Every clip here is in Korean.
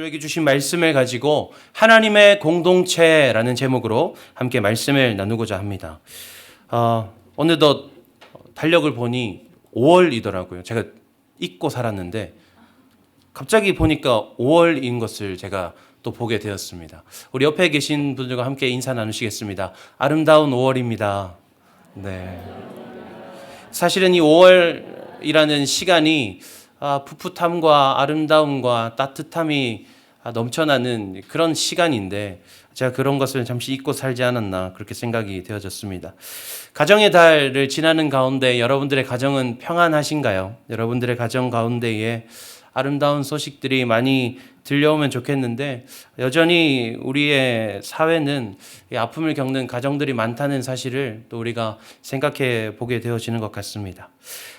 우리에게 주신 말씀을 가지고 하나님의 공동체라는 제목으로 함께 말씀을 나누고자 합니다. 어느덧 달력을 보니 5월이더라고요. 제가 잊고 살았는데 갑자기 보니까 5월인 것을 제가 또 보게 되었습니다. 우리 옆에 계신 분들과 함께 인사 나누시겠습니다. 아름다운 5월입니다. 네. 사실은 이 5월이라는 시간이 풋풋함과 아름다움과 따뜻함이 넘쳐나는 그런 시간인데 제가 그런 것을 잠시 잊고 살지 않았나 그렇게 생각이 되어졌습니다. 가정의 달을 지나는 가운데 여러분들의 가정은 평안하신가요? 여러분들의 가정 가운데에 아름다운 소식들이 많이 들려오면 좋겠는데 여전히 우리의 사회는 아픔을 겪는 가정들이 많다는 사실을 또 우리가 생각해 보게 되어지는 것 같습니다.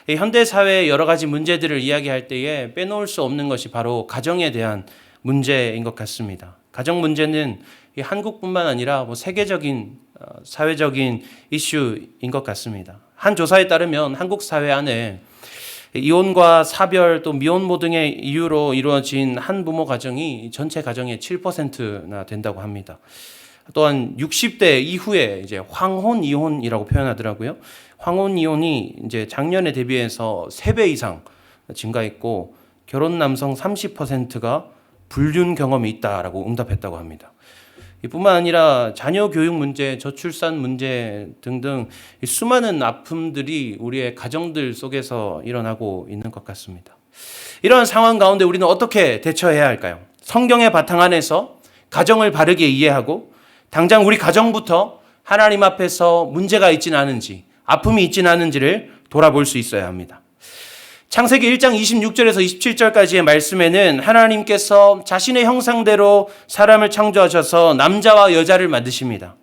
현대 사회의 여러 가지 문제들을 이야기할 때에 빼놓을 수 없는 것이 바로 가정에 대한 문제인 것 같습니다. 가정 문제는 한국뿐만 아니라 세계적인 사회적인 이슈인 것 같습니다. 한 조사에 따르면 한국 사회 안에 이혼과 사별 또 미혼모 등의 이유로 이루어진 한부모 가정이 전체 가정의 7%나 된다고 합니다. 또한 60대 이후에 이제 황혼 이혼이라고 표현하더라고요. 황혼 이혼이 이제 작년에 대비해서 3배 이상 증가했고 결혼 남성 30%가 불륜 경험이 있다라고 응답했다고 합니다. 이뿐만 아니라 자녀 교육 문제, 저출산 문제 등등 수많은 아픔들이 우리의 가정들 속에서 일어나고 있는 것 같습니다. 이러한 상황 가운데 우리는 어떻게 대처해야 할까요? 성경의 바탕 안에서 가정을 바르게 이해하고 당장 우리 가정부터 하나님 앞에서 문제가 있지는 않은지, 아픔이 있지는 않은지를 돌아볼 수 있어야 합니다. 창세기 1장 26절에서 27절까지의 말씀에는 하나님께서 자신의 형상대로 사람을 창조하셔서 남자와 여자를 만드십니다.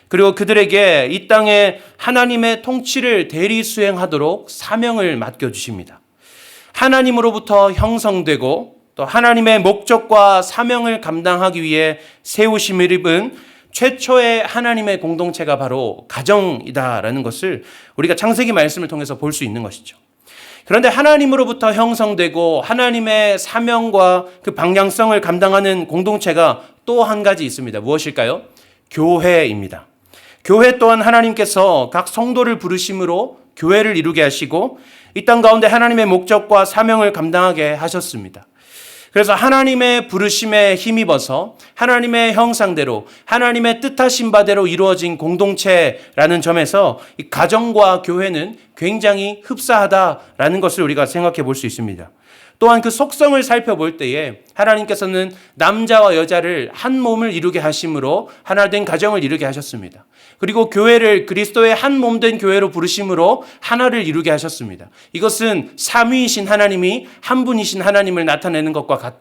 그리고 그들에게 이 땅에 하나님의 통치를 대리 수행하도록 사명을 맡겨주십니다. 하나님으로부터 형성되고 또 하나님의 목적과 사명을 감당하기 위해 세우심을 입은 최초의 하나님의 공동체가 바로 가정이다라는 것을 우리가 창세기 말씀을 통해서 볼 수 있는 것이죠. 그런데 하나님으로부터 형성되고 하나님의 사명과 그 방향성을 감당하는 공동체가 또 한 가지 있습니다. 무엇일까요? 교회입니다. 교회 또한 하나님께서 각 성도를 부르심으로 교회를 이루게 하시고 이 땅 가운데 하나님의 목적과 사명을 감당하게 하셨습니다. 그래서 하나님의 부르심에 힘입어서 하나님의 형상대로 하나님의 뜻하신 바대로 이루어진 공동체라는 점에서 이 가정과 교회는 굉장히 흡사하다라는 것을 우리가 생각해 볼 수 있습니다. 또한 그 속성을 살펴볼 때에 하나님께서는 남자와 여자를 한 몸을 이루게 하심으로 하나 된 가정을 이루게 하셨습니다. 그리고 교회를 그리스도의 한 몸 된 교회로 부르심으로 하나를 이루게 하셨습니다. 이것은 삼위이신 하나님이 한 분이신 하나님을 나타내는 것과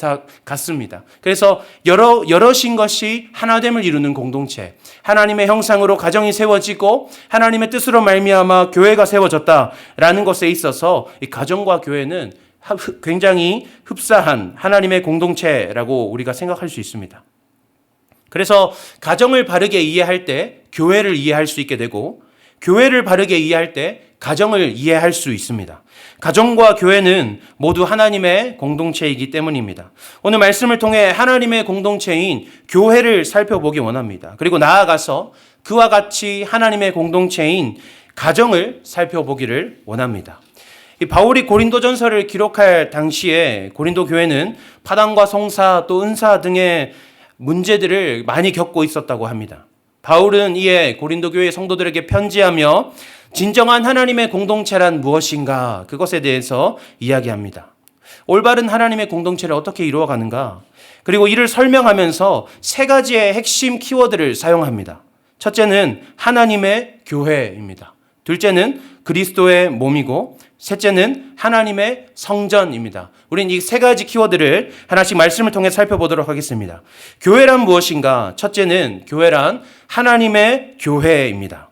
같습니다. 그래서 여럿인 것이 하나됨을 이루는 공동체, 하나님의 형상으로 가정이 세워지고 하나님의 뜻으로 말미암아 교회가 세워졌다라는 것에 있어서 이 가정과 교회는 굉장히 흡사한 하나님의 공동체라고 우리가 생각할 수 있습니다. 그래서 가정을 바르게 이해할 때 교회를 이해할 수 있게 되고 교회를 바르게 이해할 때 가정을 이해할 수 있습니다. 가정과 교회는 모두 하나님의 공동체이기 때문입니다. 오늘 말씀을 통해 하나님의 공동체인 교회를 살펴보기 원합니다. 그리고 나아가서 그와 같이 하나님의 공동체인 가정을 살펴보기를 원합니다. 이 바울이 고린도전서를 기록할 당시에 고린도 교회는 파당과 송사 또 은사 등의 문제들을 많이 겪고 있었다고 합니다. 바울은 이에 고린도 교회 성도들에게 편지하며 진정한 하나님의 공동체란 무엇인가 그것에 대해서 이야기합니다. 올바른 하나님의 공동체를 어떻게 이루어가는가 그리고 이를 설명하면서 3가지의 핵심 키워드를 사용합니다. 첫째는 하나님의 교회입니다. 둘째는 그리스도의 몸이고 셋째는 하나님의 성전입니다. 우리는 이 3가지 키워드를 하나씩 말씀을 통해 살펴보도록 하겠습니다. 교회란 무엇인가? 첫째는 교회란 하나님의 교회입니다.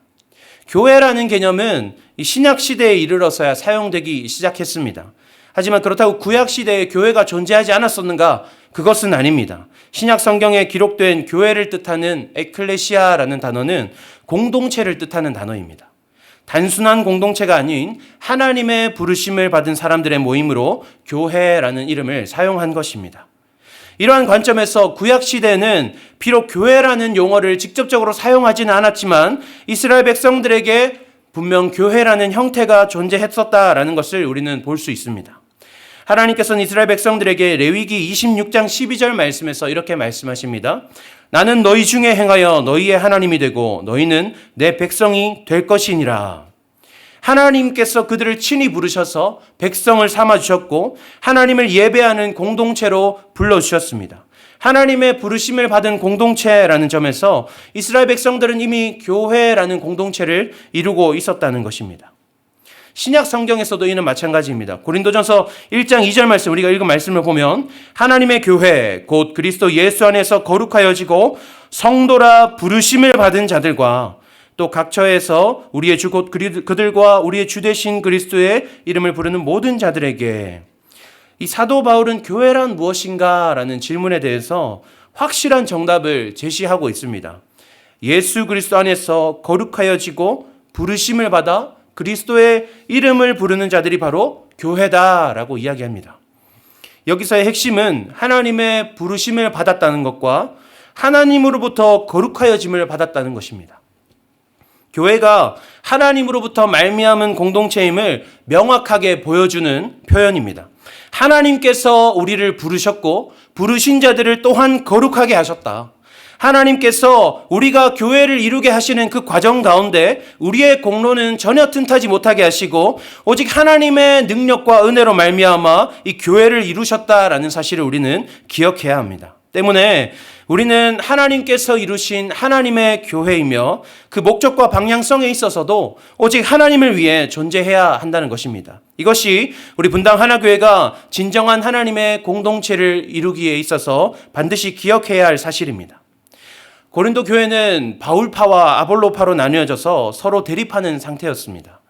교회라는 개념은 신약 시대에 이르러서야 사용되기 시작했습니다. 하지만 그렇다고 구약 시대에 교회가 존재하지 않았었는가? 그것은 아닙니다. 신약 성경에 기록된 교회를 뜻하는 에클레시아라는 단어는 공동체를 뜻하는 단어입니다. 단순한 공동체가 아닌 하나님의 부르심을 받은 사람들의 모임으로 교회라는 이름을 사용한 것입니다. 이러한 관점에서 구약 시대는 비록 교회라는 용어를 직접적으로 사용하지는 않았지만 이스라엘 백성들에게 분명 교회라는 형태가 존재했었다라는 것을 우리는 볼 수 있습니다. 하나님께서는 이스라엘 백성들에게 레위기 26장 12절 말씀에서 이렇게 말씀하십니다. 나는 너희 중에 행하여 너희의 하나님이 되고 너희는 내 백성이 될 것이니라. 하나님께서 그들을 친히 부르셔서 백성을 삼아주셨고 하나님을 예배하는 공동체로 불러주셨습니다. 하나님의 부르심을 받은 공동체라는 점에서 이스라엘 백성들은 이미 교회라는 공동체를 이루고 있었다는 것입니다. 신약 성경에서도 이는 마찬가지입니다. 고린도전서 1장 2절 말씀, 우리가 읽은 말씀을 보면 하나님의 교회 곧 그리스도 예수 안에서 거룩하여지고 성도라 부르심을 받은 자들과 또 각처에서 우리의 주 곧 그들과 우리의 주 되신 그리스도의 이름을 부르는 모든 자들에게, 이 사도 바울은 교회란 무엇인가 라는 질문에 대해서 확실한 정답을 제시하고 있습니다. 예수 그리스도 안에서 거룩하여지고 부르심을 받아 그리스도의 이름을 부르는 자들이 바로 교회다라고 이야기합니다. 여기서의 핵심은 하나님의 부르심을 받았다는 것과 하나님으로부터 거룩하여짐을 받았다는 것입니다. 교회가 하나님으로부터 말미암은 공동체임을 명확하게 보여주는 표현입니다. 하나님께서 우리를 부르셨고 부르신 자들을 또한 거룩하게 하셨다. 하나님께서 우리가 교회를 이루게 하시는 그 과정 가운데 우리의 공로는 전혀 틈타지 못하게 하시고 오직 하나님의 능력과 은혜로 말미암아 이 교회를 이루셨다라는 사실을 우리는 기억해야 합니다. 때문에 우리는 하나님께서 이루신 하나님의 교회이며 그 목적과 방향성에 있어서도 오직 하나님을 위해 존재해야 한다는 것입니다. 이것이 우리 분당 하나교회가 진정한 하나님의 공동체를 이루기에 있어서 반드시 기억해야 할 사실입니다. 고린도 교회는 바울파와 아볼로파로 나뉘어져서 서로 대립하는 상태였습니다.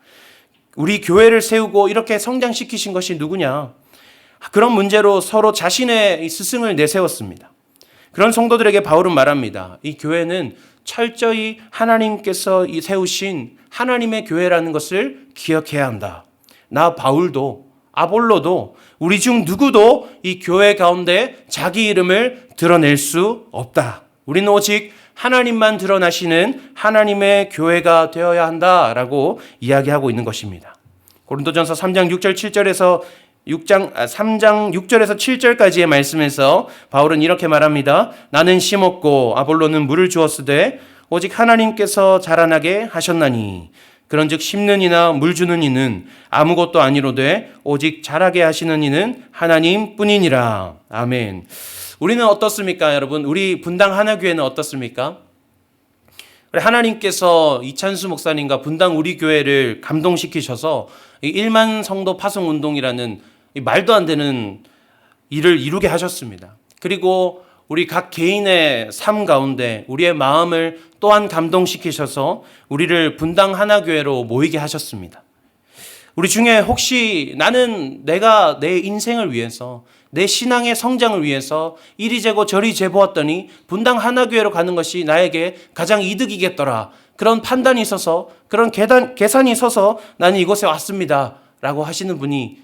우리 교회를 세우고 이렇게 성장시키신 것이 누구냐? 그런 문제로 서로 자신의 스승을 내세웠습니다. 그런 성도들에게 바울은 말합니다. 이 교회는 철저히 하나님께서 세우신 하나님의 교회라는 것을 기억해야 한다. 나 바울도 아볼로도 우리 중 누구도 이 교회 가운데 자기 이름을 드러낼 수 없다. 우리는 오직 하나님만 드러나시는 하나님의 교회가 되어야 한다라고 이야기하고 있는 것입니다. 고린도전서 3장 6절 7절에서 3장 6절에서 7절까지의 말씀에서 바울은 이렇게 말합니다. 나는 심었고 아볼로는 물을 주었으되 오직 하나님께서 자라나게 하셨나니 그런즉 심는 이나 물 주는 이는 아무것도 아니로되 오직 자라게 하시는 이는 하나님뿐이니라. 아멘. 우리는 어떻습니까, 여러분? 우리 분당 하나교회는 어떻습니까? 하나님께서 이찬수 목사님과 분당 우리 교회를 감동시키셔서 1만 성도 파송 운동이라는 말도 안 되는 일을 이루게 하셨습니다. 그리고 우리 각 개인의 삶 가운데 우리의 마음을 또한 감동시키셔서 우리를 분당 하나교회로 모이게 하셨습니다. 우리 중에 혹시 나는 내가 내 인생을 위해서 내 신앙의 성장을 위해서 이리 재고 저리 재보았더니 분당 하나교회로 가는 것이 나에게 가장 이득이겠더라. 그런 판단이 있어서 그런 계산이 있어서 나는 이곳에 왔습니다. 라고 하시는 분이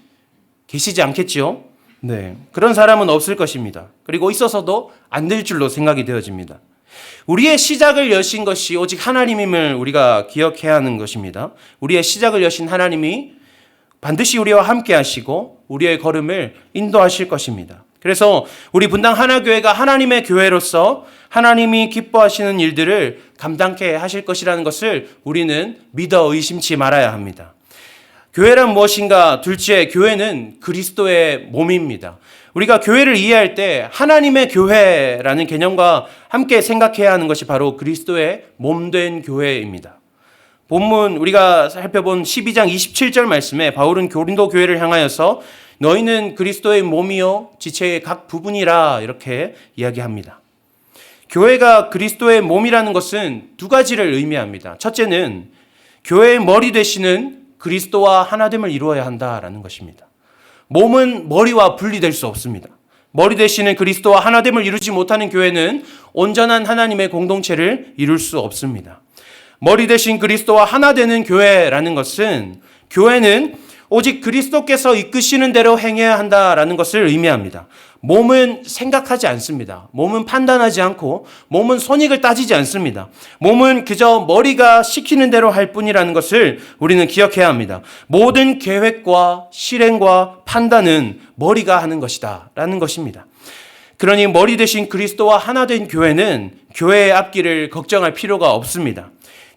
계시지 않겠지요? 네, 그런 사람은 없을 것입니다. 그리고 있어서도 안 될 줄로 생각이 되어집니다. 우리의 시작을 여신 것이 오직 하나님임을 우리가 기억해야 하는 것입니다. 우리의 시작을 여신 하나님이 반드시 우리와 함께 하시고 우리의 걸음을 인도하실 것입니다. 그래서 우리 분당 하나교회가 하나님의 교회로서 하나님이 기뻐하시는 일들을 감당케 하실 것이라는 것을 우리는 믿어 의심치 말아야 합니다. 교회란 무엇인가? 둘째, 교회는 그리스도의 몸입니다. 우리가 교회를 이해할 때 하나님의 교회라는 개념과 함께 생각해야 하는 것이 바로 그리스도의 몸된 교회입니다. 본문 우리가 살펴본 12장 27절 말씀에 바울은 고린도 교회를 향하여서 너희는 그리스도의 몸이요 지체의 각 부분이라 이렇게 이야기합니다. 교회가 그리스도의 몸이라는 것은 두 가지를 의미합니다. 첫째는 교회의 머리 되시는 그리스도와 하나됨을 이루어야 한다라는 것입니다. 몸은 머리와 분리될 수 없습니다. 머리 되시는 그리스도와 하나됨을 이루지 못하는 교회는 온전한 하나님의 공동체를 이룰 수 없습니다. 머리 되신 그리스도와 하나 되는 교회라는 것은 교회는 오직 그리스도께서 이끄시는 대로 행해야 한다라는 것을 의미합니다. 몸은 생각하지 않습니다. 몸은 판단하지 않고 몸은 손익을 따지지 않습니다. 몸은 그저 머리가 시키는 대로 할 뿐이라는 것을 우리는 기억해야 합니다. 모든 계획과 실행과 판단은 머리가 하는 것이다 라는 것입니다. 그러니 머리 대신 그리스도와 하나 된 교회는 교회의 앞길을 걱정할 필요가 없습니다.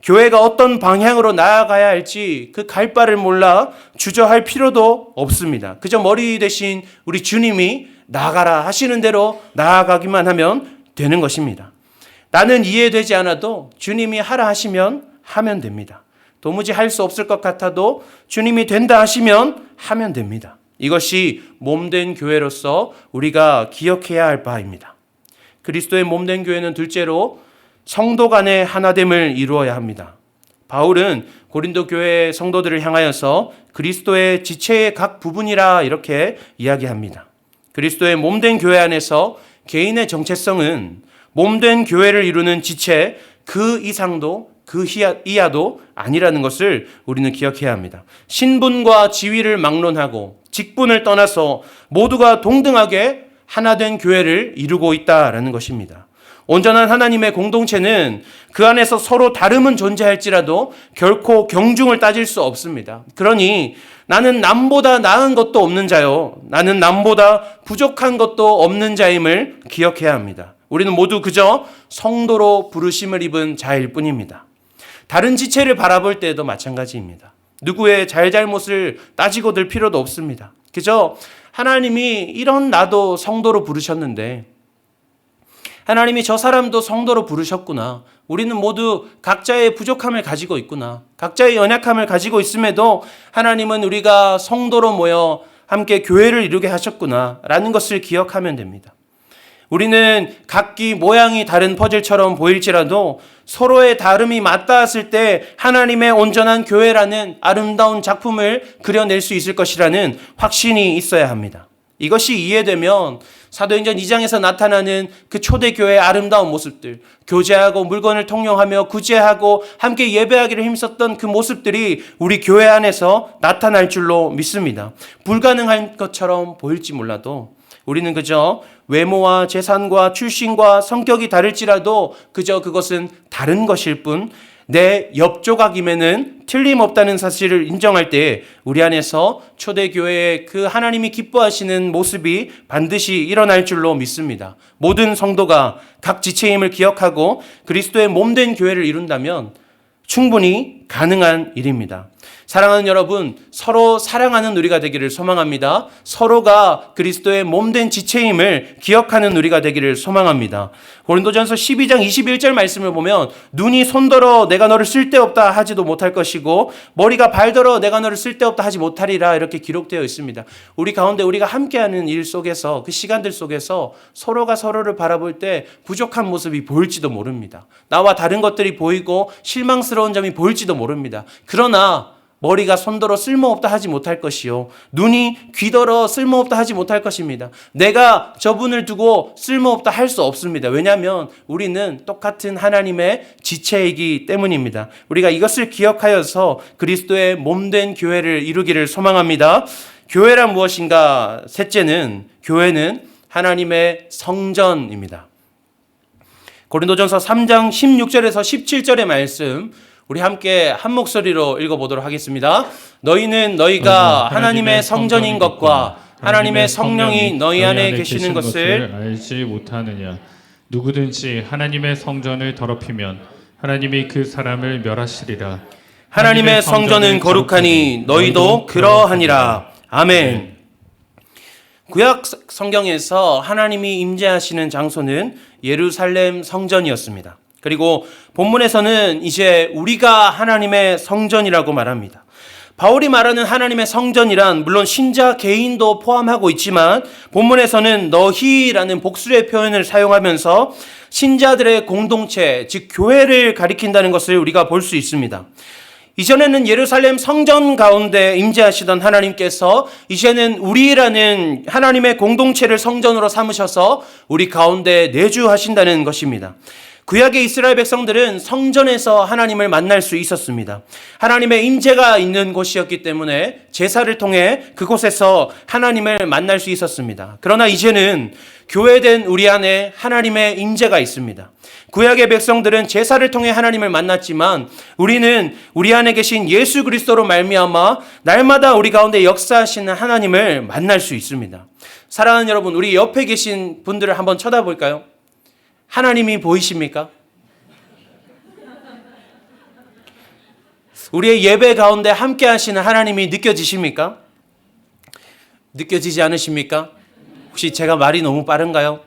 교회가 어떤 방향으로 나아가야 할지 그 갈 바를 몰라 주저할 필요도 없습니다. 그저 머리 대신 우리 주님이 나아가라 하시는 대로 나아가기만 하면 되는 것입니다. 나는 이해되지 않아도 주님이 하라 하시면 하면 됩니다. 도무지 할 수 없을 것 같아도 주님이 된다 하시면 하면 됩니다. 이것이 몸된 교회로서 우리가 기억해야 할 바입니다. 그리스도의 몸된 교회는 둘째로 성도 간의 하나됨을 이루어야 합니다. 바울은 고린도 교회 성도들을 향하여서 그리스도의 지체의 각 부분이라 이렇게 이야기합니다. 그리스도의 몸된 교회 안에서 개인의 정체성은 몸된 교회를 이루는 지체 그 이상도 그 이하도 아니라는 것을 우리는 기억해야 합니다. 신분과 지위를 막론하고 직분을 떠나서 모두가 동등하게 하나된 교회를 이루고 있다라는 것입니다. 온전한 하나님의 공동체는 그 안에서 서로 다름은 존재할지라도 결코 경중을 따질 수 없습니다. 그러니 나는 남보다 나은 것도 없는 자요, 나는 남보다 부족한 것도 없는 자임을 기억해야 합니다. 우리는 모두 그저 성도로 부르심을 입은 자일 뿐입니다. 다른 지체를 바라볼 때도 마찬가지입니다. 누구의 잘잘못을 따지고 들 필요도 없습니다. 그저 하나님이 이런 나도 성도로 부르셨는데 하나님이 저 사람도 성도로 부르셨구나. 우리는 모두 각자의 부족함을 가지고 있구나. 각자의 연약함을 가지고 있음에도 하나님은 우리가 성도로 모여 함께 교회를 이루게 하셨구나 라는 것을 기억하면 됩니다. 우리는 각기 모양이 다른 퍼즐처럼 보일지라도 서로의 다름이 맞닿았을 때 하나님의 온전한 교회라는 아름다운 작품을 그려낼 수 있을 것이라는 확신이 있어야 합니다. 이것이 이해되면 사도행전 2장에서 나타나는 그 초대교회의 아름다운 모습들, 교제하고 물건을 통용하며 구제하고 함께 예배하기를 힘썼던 그 모습들이 우리 교회 안에서 나타날 줄로 믿습니다. 불가능한 것처럼 보일지 몰라도 우리는 그저 외모와 재산과 출신과 성격이 다를지라도 그저 그것은 다른 것일 뿐 내 옆조각임에는 틀림없다는 사실을 인정할 때 우리 안에서 초대교회의 그 하나님이 기뻐하시는 모습이 반드시 일어날 줄로 믿습니다. 모든 성도가 각 지체임을 기억하고 그리스도의 몸된 교회를 이룬다면 충분히 가능한 일입니다. 사랑하는 여러분, 서로 사랑하는 우리가 되기를 소망합니다. 서로가 그리스도의 몸된 지체임을 기억하는 우리가 되기를 소망합니다. 고린도전서 12장 21절 말씀을 보면 눈이 손더러 내가 너를 쓸데없다 하지도 못할 것이고 머리가 발더러 내가 너를 쓸데없다 하지 못하리라 이렇게 기록되어 있습니다. 우리 가운데 우리가 함께하는 일 속에서 그 시간들 속에서 서로가 서로를 바라볼 때 부족한 모습이 보일지도 모릅니다. 나와 다른 것들이 보이고 실망스러운 점이 보일지도 모릅니다. 그러나 머리가 손더러 쓸모없다 하지 못할 것이요 눈이 귀더러 쓸모없다 하지 못할 것입니다. 내가 저분을 두고 쓸모없다 할 수 없습니다. 왜냐하면 우리는 똑같은 하나님의 지체이기 때문입니다. 우리가 이것을 기억하여서 그리스도의 몸된 교회를 이루기를 소망합니다. 교회란 무엇인가? 셋째는 교회는 하나님의 성전입니다. 고린도전서 3장 16절에서 17절의 말씀 우리 함께 한 목소리로 읽어보도록 하겠습니다. 너희는 너희가 하나님의 성전인 것과 하나님의 성령이 너희 안에 계시는 것을 알지 못하느냐. 누구든지 하나님의 성전을 더럽히면 하나님이 그 사람을 멸하시리라. 하나님의 성전은 거룩하니 너희도 그러하니라. 아멘. 구약 성경에서 하나님이 임재하시는 장소는 예루살렘 성전이었습니다. 그리고 본문에서는 이제 우리가 하나님의 성전이라고 말합니다. 바울이 말하는 하나님의 성전이란 물론 신자 개인도 포함하고 있지만 본문에서는 너희라는 복수의 표현을 사용하면서 신자들의 공동체, 즉 교회를 가리킨다는 것을 우리가 볼 수 있습니다. 이전에는 예루살렘 성전 가운데 임재하시던 하나님께서 이제는 우리라는 하나님의 공동체를 성전으로 삼으셔서 우리 가운데 내주하신다는 것입니다. 구약의 이스라엘 백성들은 성전에서 하나님을 만날 수 있었습니다. 하나님의 임재가 있는 곳이었기 때문에 제사를 통해 그곳에서 하나님을 만날 수 있었습니다. 그러나 이제는 교회된 우리 안에 하나님의 임재가 있습니다. 구약의 백성들은 제사를 통해 하나님을 만났지만 우리는 우리 안에 계신 예수 그리스도로 말미암아 날마다 우리 가운데 역사하시는 하나님을 만날 수 있습니다. 사랑하는 여러분, 우리 옆에 계신 분들을 한번 쳐다볼까요? 하나님이 보이십니까? 우리의 예배 가운데 함께 하시는 하나님이 느껴지십니까? 느껴지지 않으십니까? 혹시 제가 말이 너무 빠른가요?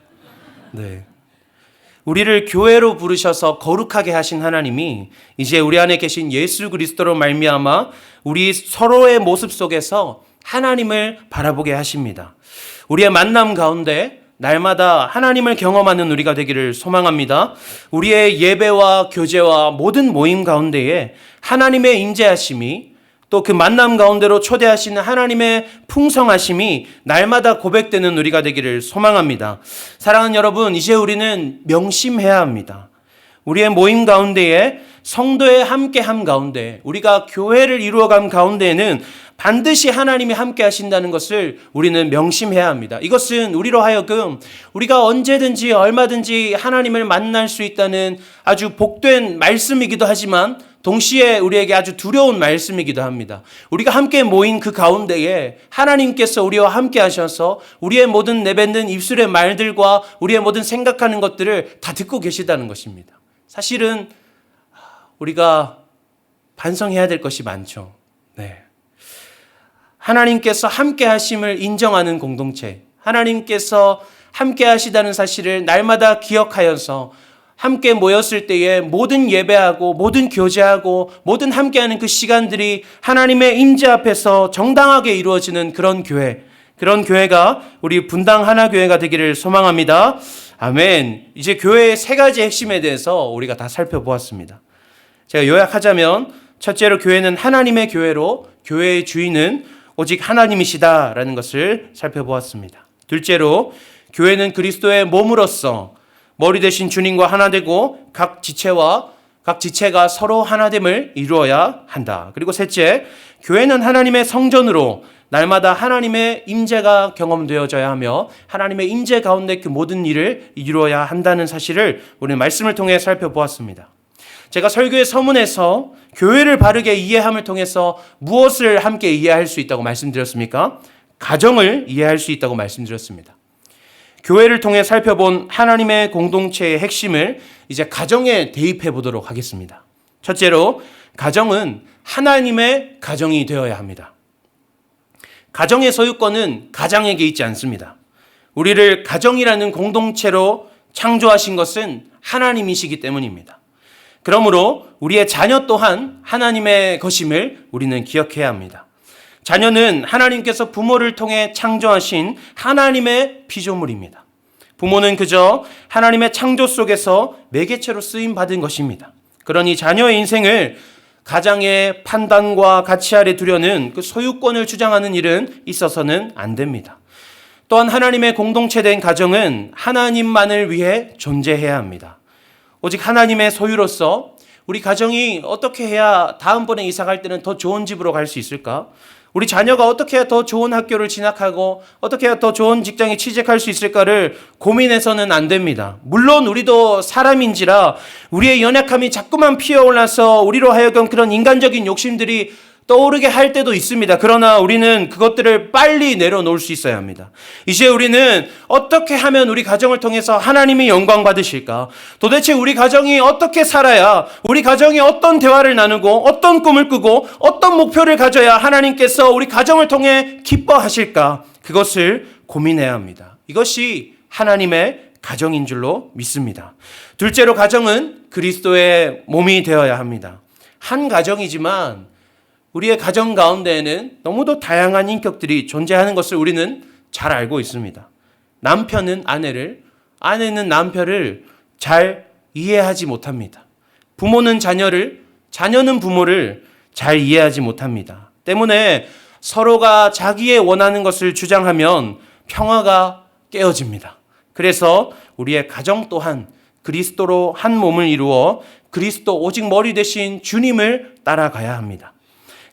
네. 우리를 교회로 부르셔서 거룩하게 하신 하나님이 이제 우리 안에 계신 예수 그리스도로 말미암아 우리 서로의 모습 속에서 하나님을 바라보게 하십니다. 우리의 만남 가운데 날마다 하나님을 경험하는 우리가 되기를 소망합니다. 우리의 예배와 교제와 모든 모임 가운데에 하나님의 임재하심이 또 그 만남 가운데로 초대하시는 하나님의 풍성하심이 날마다 고백되는 우리가 되기를 소망합니다. 사랑하는 여러분, 이제 우리는 명심해야 합니다. 우리의 모임 가운데에 성도의 함께함 가운데 우리가 교회를 이루어간 가운데에는 반드시 하나님이 함께 하신다는 것을 우리는 명심해야 합니다. 이것은 우리로 하여금 우리가 언제든지 얼마든지 하나님을 만날 수 있다는 아주 복된 말씀이기도 하지만 동시에 우리에게 아주 두려운 말씀이기도 합니다. 우리가 함께 모인 그 가운데에 하나님께서 우리와 함께 하셔서 우리의 모든 내뱉는 입술의 말들과 우리의 모든 생각하는 것들을 다 듣고 계시다는 것입니다. 사실은 우리가 반성해야 될 것이 많죠. 네. 하나님께서 함께 하심을 인정하는 공동체, 하나님께서 함께 하시다는 사실을 날마다 기억하여서 함께 모였을 때에 모든 예배하고 모든 교제하고 모든 함께하는 그 시간들이 하나님의 임재 앞에서 정당하게 이루어지는 그런 교회, 그런 교회가 우리 분당 하나교회가 되기를 소망합니다. 아멘. 이제 교회의 세 가지 핵심에 대해서 우리가 다 살펴보았습니다. 제가 요약하자면 첫째로 교회는 하나님의 교회로 교회의 주인은 오직 하나님이시다라는 것을 살펴보았습니다. 둘째로 교회는 그리스도의 몸으로서 머리 대신 주님과 하나 되고 각 지체가 서로 하나됨을 이루어야 한다. 그리고 셋째, 교회는 하나님의 성전으로 날마다 하나님의 임재가 경험되어져야 하며 하나님의 임재 가운데 그 모든 일을 이루어야 한다는 사실을 우리는 말씀을 통해 살펴보았습니다. 제가 설교의 서문에서 교회를 바르게 이해함을 통해서 무엇을 함께 이해할 수 있다고 말씀드렸습니까? 가정을 이해할 수 있다고 말씀드렸습니다. 교회를 통해 살펴본 하나님의 공동체의 핵심을 이제 가정에 대입해 보도록 하겠습니다. 첫째로, 가정은 하나님의 가정이 되어야 합니다. 가정의 소유권은 가장에게 있지 않습니다. 우리를 가정이라는 공동체로 창조하신 것은 하나님이시기 때문입니다. 그러므로 우리의 자녀 또한 하나님의 것임을 우리는 기억해야 합니다. 자녀는 하나님께서 부모를 통해 창조하신 하나님의 피조물입니다. 부모는 그저 하나님의 창조 속에서 매개체로 쓰임 받은 것입니다. 그러니 자녀의 인생을 가장의 판단과 가치 아래 두려는 그 소유권을 주장하는 일은 있어서는 안 됩니다. 또한 하나님의 공동체된 가정은 하나님만을 위해 존재해야 합니다. 오직 하나님의 소유로서 우리 가정이 어떻게 해야 다음번에 이사 갈 때는 더 좋은 집으로 갈 수 있을까? 우리 자녀가 어떻게 해야 더 좋은 학교를 진학하고 어떻게 해야 더 좋은 직장에 취직할 수 있을까를 고민해서는 안 됩니다. 물론 우리도 사람인지라 우리의 연약함이 자꾸만 피어올라서 우리로 하여금 그런 인간적인 욕심들이 떠오르게 할 때도 있습니다. 그러나 우리는 그것들을 빨리 내려놓을 수 있어야 합니다. 이제 우리는 어떻게 하면 우리 가정을 통해서 하나님이 영광 받으실까? 도대체 우리 가정이 어떻게 살아야, 우리 가정이 어떤 대화를 나누고 어떤 꿈을 꾸고 어떤 목표를 가져야 하나님께서 우리 가정을 통해 기뻐하실까? 그것을 고민해야 합니다. 이것이 하나님의 가정인 줄로 믿습니다. 둘째로, 가정은 그리스도의 몸이 되어야 합니다. 한 가정이지만 우리의 가정 가운데에는 너무도 다양한 인격들이 존재하는 것을 우리는 잘 알고 있습니다. 남편은 아내를, 아내는 남편을 잘 이해하지 못합니다. 부모는 자녀를, 자녀는 부모를 잘 이해하지 못합니다. 때문에 서로가 자기의 원하는 것을 주장하면 평화가 깨어집니다. 그래서 우리의 가정 또한 그리스도로 한 몸을 이루어 그리스도 오직 머리 되신 주님을 따라가야 합니다.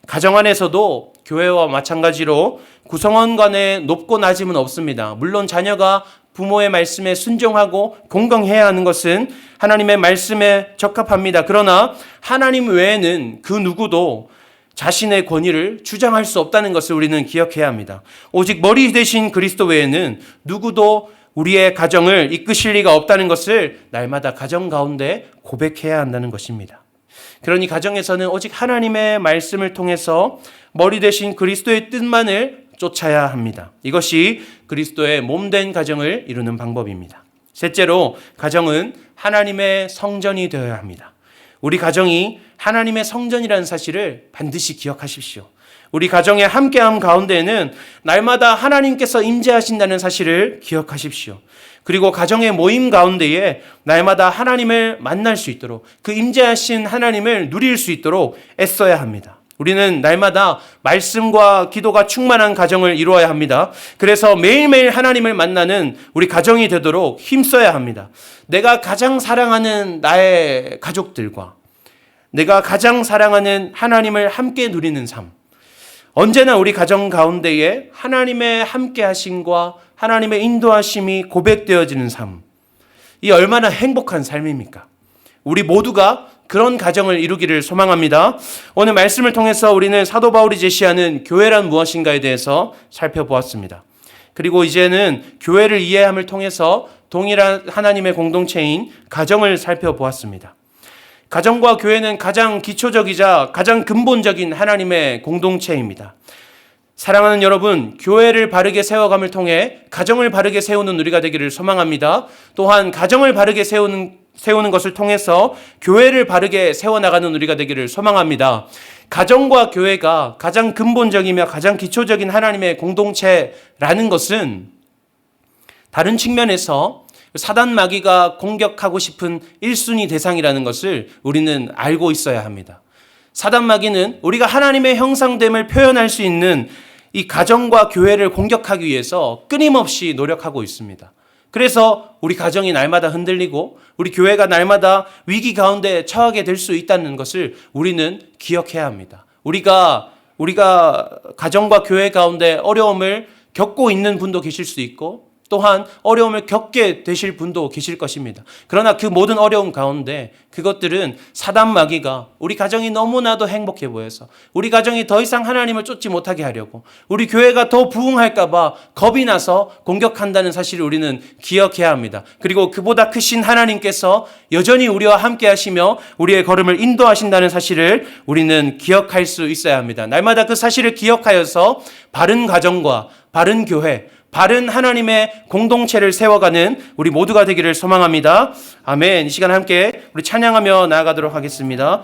가정 안에서도 교회와 마찬가지로 구성원 간에 높고 낮음은 없습니다. 물론 자녀가 부모의 말씀에 순종하고 공경해야 하는 것은 하나님의 말씀에 적합합니다. 그러나 하나님 외에는 그 누구도 자신의 권위를 주장할 수 없다는 것을 우리는 기억해야 합니다. 오직 머리 되신 그리스도 외에는 누구도 우리의 가정을 이끄실 리가 없다는 것을 날마다 가정 가운데 고백해야 한다는 것입니다. 그러니 가정에서는 오직 하나님의 말씀을 통해서 머리 되신 그리스도의 뜻만을 쫓아야 합니다. 이것이 그리스도의 몸된 가정을 이루는 방법입니다. 셋째로, 가정은 하나님의 성전이 되어야 합니다. 우리 가정이 하나님의 성전이라는 사실을 반드시 기억하십시오. 우리 가정의 함께함 가운데에는 날마다 하나님께서 임재하신다는 사실을 기억하십시오. 그리고 가정의 모임 가운데에 날마다 하나님을 만날 수 있도록, 그 임재하신 하나님을 누릴 수 있도록 애써야 합니다. 우리는 날마다 말씀과 기도가 충만한 가정을 이루어야 합니다. 그래서 매일매일 하나님을 만나는 우리 가정이 되도록 힘써야 합니다. 내가 가장 사랑하는 나의 가족들과 내가 가장 사랑하는 하나님을 함께 누리는 삶, 언제나 우리 가정 가운데에 하나님의 함께하심과 하나님의 인도하심이 고백되어지는 삶, 이 얼마나 행복한 삶입니까? 우리 모두가 그런 가정을 이루기를 소망합니다. 오늘 말씀을 통해서 우리는 사도 바울이 제시하는 교회란 무엇인가에 대해서 살펴보았습니다. 그리고 이제는 교회를 이해함을 통해서 동일한 하나님의 공동체인 가정을 살펴보았습니다. 가정과 교회는 가장 기초적이자 가장 근본적인 하나님의 공동체입니다. 사랑하는 여러분, 교회를 바르게 세워감을 통해 가정을 바르게 세우는 우리가 되기를 소망합니다. 또한 가정을 바르게 세우는 것을 통해서 교회를 바르게 세워나가는 우리가 되기를 소망합니다. 가정과 교회가 가장 근본적이며 가장 기초적인 하나님의 공동체라는 것은 다른 측면에서 사단 마귀가 공격하고 싶은 1순위 대상이라는 것을 우리는 알고 있어야 합니다. 사단 마귀는 우리가 하나님의 형상됨을 표현할 수 있는 이 가정과 교회를 공격하기 위해서 끊임없이 노력하고 있습니다. 그래서 우리 가정이 날마다 흔들리고 우리 교회가 날마다 위기 가운데 처하게 될 수 있다는 것을 우리는 기억해야 합니다. 우리가 가정과 교회 가운데 어려움을 겪고 있는 분도 계실 수 있고 또한 어려움을 겪게 되실 분도 계실 것입니다. 그러나 그 모든 어려움 가운데 그것들은 사단 마귀가 우리 가정이 너무나도 행복해 보여서 우리 가정이 더 이상 하나님을 쫓지 못하게 하려고 우리 교회가 더 부흥할까 봐 겁이 나서 공격한다는 사실을 우리는 기억해야 합니다. 그리고 그보다 크신 하나님께서 여전히 우리와 함께 하시며 우리의 걸음을 인도하신다는 사실을 우리는 기억할 수 있어야 합니다. 날마다 그 사실을 기억하여서 바른 가정과 바른 교회, 바른 하나님의 공동체를 세워가는 우리 모두가 되기를 소망합니다. 아멘. 이 시간 함께 우리 찬양하며 나아가도록 하겠습니다.